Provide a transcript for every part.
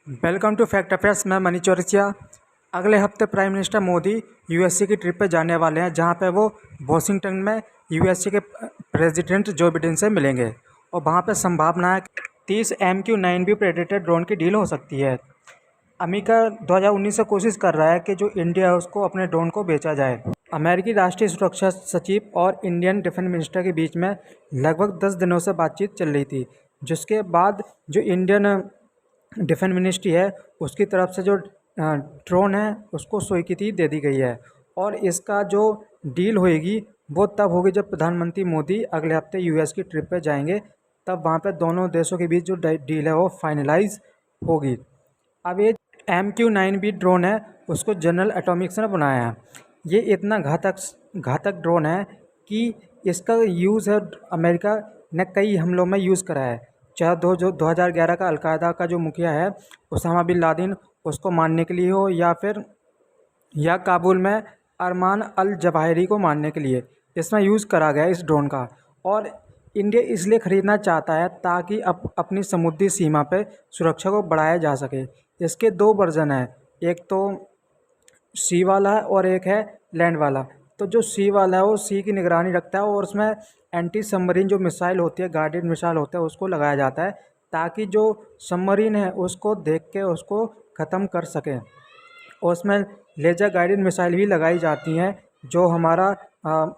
Welcome to fact affairs. मैं मनी चौरसिया। अगले हफ्ते प्राइम मिनिस्टर मोदी यूएसए की ट्रिप पर जाने वाले हैं, जहां पे वो वॉशिंगटन में यूएसए के प्रेसिडेंट जो बिडेन से मिलेंगे और वहां पे संभावना है 30 MQ-9B प्रेडेटर ड्रोन की डील हो सकती है। अमेरिका 2019 से कोशिश कर रहा है कि जो इंडिया है उसको अपने ड्रोन को बेचा जाए। अमेरिकी राष्ट्रीय सुरक्षा सचिव और इंडियन डिफेंस मिनिस्टर के बीच में लगभग 10 दिनों से बातचीत चल रही थी, जिसके बाद जो इंडियन डिफेंस मिनिस्ट्री है उसकी तरफ से जो ड्रोन है उसको स्वीकृति दे दी गई है और इसका जो डील होएगी वो तब होगी जब प्रधानमंत्री मोदी अगले हफ्ते यूएस की ट्रिप पे जाएंगे। तब वहाँ पे दोनों देशों के बीच जो डील है वो फाइनलाइज होगी। अब ये MQ-9B ड्रोन है उसको जनरल एटॉमिक्स ने बनाया है। ये इतना घातक ड्रोन है कि इसका यूज़ है अमेरिका ने कई हमलों में यूज़ करा है। चाहे 2011 का अलकायदा का जो मुखिया है उसामा बिन लादेन, उसको मारने के लिए हो या काबुल में अरमान अल जवाहिरी को मारने के लिए इसमें यूज़ करा गया इस ड्रोन का। और इंडिया इसलिए ख़रीदना चाहता है ताकि अपनी समुद्री सीमा पे सुरक्षा को बढ़ाया जा सके। इसके दो वर्जन हैं, एक तो सी वाला है और एक है लैंड वाला। तो जो सी वाला है वो सी की निगरानी रखता है और उसमें एंटी सबमरीन जो मिसाइल होती है, गाइडेड मिसाइल होता है, उसको लगाया जाता है ताकि जो सबमरीन है उसको देख के उसको ख़त्म कर सकें। और उसमें लेज़र गाइडेड मिसाइल भी लगाई जाती हैं जो हमारा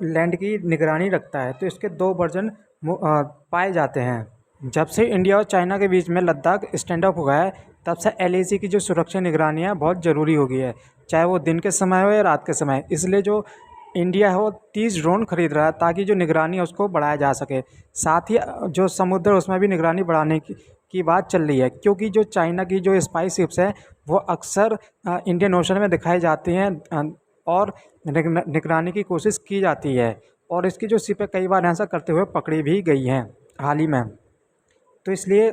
लैंड की निगरानी रखता है। तो इसके दो वर्जन पाए जाते हैं। जब से इंडिया और चाइना के बीच में लद्दाख स्टैंड अप हुआ है तब से LAC की जो सुरक्षा निगरानी है बहुत ज़रूरी हो गई है, चाहे वो दिन के समय हो या रात के समय। इसलिए जो इंडिया है वो 30 ड्रोन खरीद रहा है ताकि जो निगरानी है उसको बढ़ाया जा सके। साथ ही जो समुद्र उसमें भी निगरानी बढ़ाने की बात चल रही है, क्योंकि जो चाइना की जो स्पाई शिप्स हैं वो अक्सर इंडियन ओशन में दिखाई जाती हैं और निगरानी की कोशिश की जाती है और इसकी जो शिपें कई बार ऐसा करते हुए पकड़ी भी गई हैं हाल ही में। तो इसलिए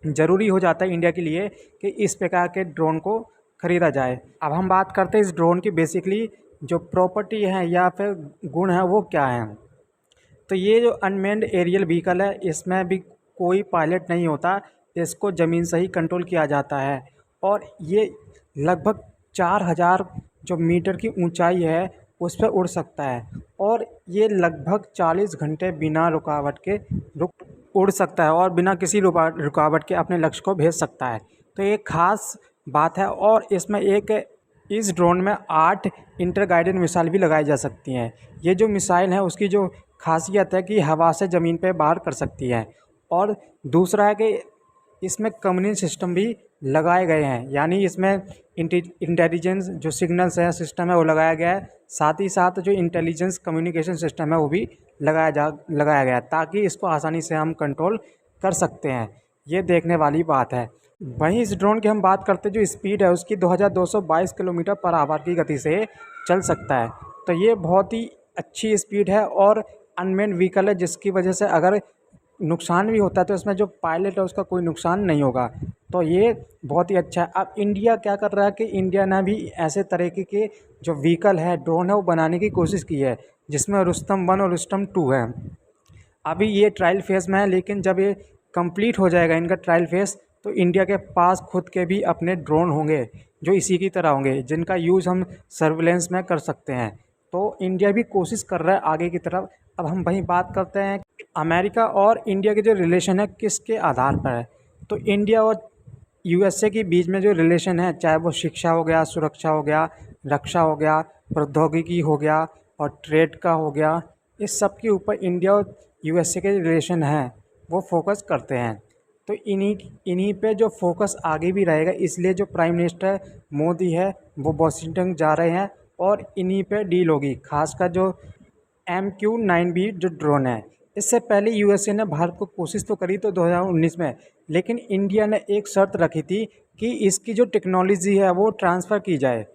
ज़रूरी हो जाता है इंडिया के लिए कि इस प्रकार के ड्रोन को ख़रीदा जाए। अब हम बात करते हैं इस ड्रोन की बेसिकली जो प्रॉपर्टी है या फिर गुण है वो क्या है। तो ये जो अनमैन्ड एरियल व्हीकल है इसमें भी कोई पायलट नहीं होता, इसको ज़मीन से ही कंट्रोल किया जाता है और ये लगभग 4000 जो मीटर की ऊंचाई है उस पर उड़ सकता है और ये लगभग 40 घंटे बिना रुकावट के उड़ सकता है और बिना किसी रुकावट के अपने लक्ष्य को भेज सकता है। तो ये खास बात है और इसमें इस ड्रोन में 8 इंटर गाइडेड मिसाइल भी लगाई जा सकती हैं। ये जो मिसाइल है उसकी जो खासियत है कि हवा से ज़मीन पे बाहर कर सकती है और दूसरा है कि इसमें कम्युनिकेशन सिस्टम भी लगाए गए हैं, यानी इसमें इंटेलिजेंस जो सिग्नल्स है सिस्टम है वो लगाया गया है। साथ ही साथ जो इंटेलिजेंस कम्युनिकेशन सिस्टम है वो भी लगाया गया है ताकि इसको आसानी से हम कंट्रोल कर सकते हैं। ये देखने वाली बात है। वहीं इस ड्रोन की हम बात करते हैं जो स्पीड है उसकी 2222 किलोमीटर पर आवर की गति से चल सकता है। तो ये बहुत ही अच्छी स्पीड है और अनमैन्ड व्हीकल है, जिसकी वजह से अगर नुकसान भी होता है तो इसमें जो पायलट है उसका कोई नुकसान नहीं होगा। तो ये बहुत ही अच्छा है। अब इंडिया क्या कर रहा है कि इंडिया ने भी ऐसे तरीके के जो व्हीकल है ड्रोन है वो बनाने की कोशिश की है, जिसमें रुस्तम 1 और रुस्तम 2 है। अभी ये ट्रायल फेज़ में है, लेकिन जब ये कंप्लीट हो जाएगा इनका ट्रायल फेज़ तो इंडिया के पास खुद के भी अपने ड्रोन होंगे जो इसी की तरह होंगे, जिनका यूज़ हम सर्विलेंस में कर सकते हैं। तो इंडिया भी कोशिश कर रहा है आगे की तरफ। अब हम वहीं बात करते हैं अमेरिका और इंडिया के जो रिलेशन है किसके आधार पर है। तो इंडिया और यूएसए के बीच में जो रिलेशन है, चाहे वो शिक्षा हो गया, सुरक्षा हो गया, रक्षा हो गया, प्रौद्योगिकी हो गया और ट्रेड का हो गया, इस सब के ऊपर इंडिया और यूएसए के रिलेशन हैं वो फोकस करते हैं। तो इन्हीं पे जो फोकस आगे भी रहेगा, इसलिए जो प्राइम मिनिस्टर मोदी है वो वॉशिंगटन जा रहे हैं और इन्हीं पे डील होगी, खासकर जो MQ-9B जो ड्रोन है। इससे पहले यूएसए ने भारत को कोशिश तो करी तो 2019 में, लेकिन इंडिया ने एक शर्त रखी थी कि इसकी जो टेक्नोलॉजी है वो ट्रांसफ़र की जाए।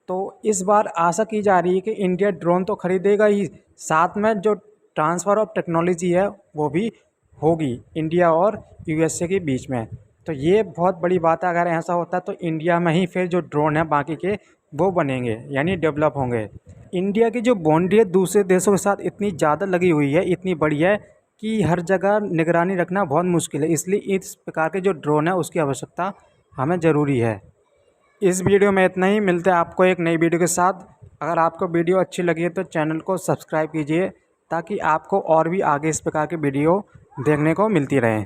तो इस बार आशा की जा रही है कि इंडिया ड्रोन तो खरीदेगा ही, साथ में जो ट्रांसफ़र ऑफ टेक्नोलॉजी है वो भी होगी इंडिया और यूएसए के बीच में। तो ये बहुत बड़ी बात है। अगर ऐसा होता है तो इंडिया में ही फिर जो ड्रोन है बाकी के वो बनेंगे, यानी डेवलप होंगे। इंडिया की जो बाउंड्री है दूसरे देशों के साथ इतनी ज़्यादा लगी हुई है, इतनी बड़ी है कि हर जगह निगरानी रखना बहुत मुश्किल है। इसलिए इस प्रकार के जो ड्रोन है उसकी आवश्यकता हमें ज़रूरी है। इस वीडियो में इतना ही, मिलते हैं आपको एक नई वीडियो के साथ। अगर आपको वीडियो अच्छी लगी है तो चैनल को सब्सक्राइब कीजिए ताकि आपको और भी आगे इस प्रकार की वीडियो देखने को मिलती रहे।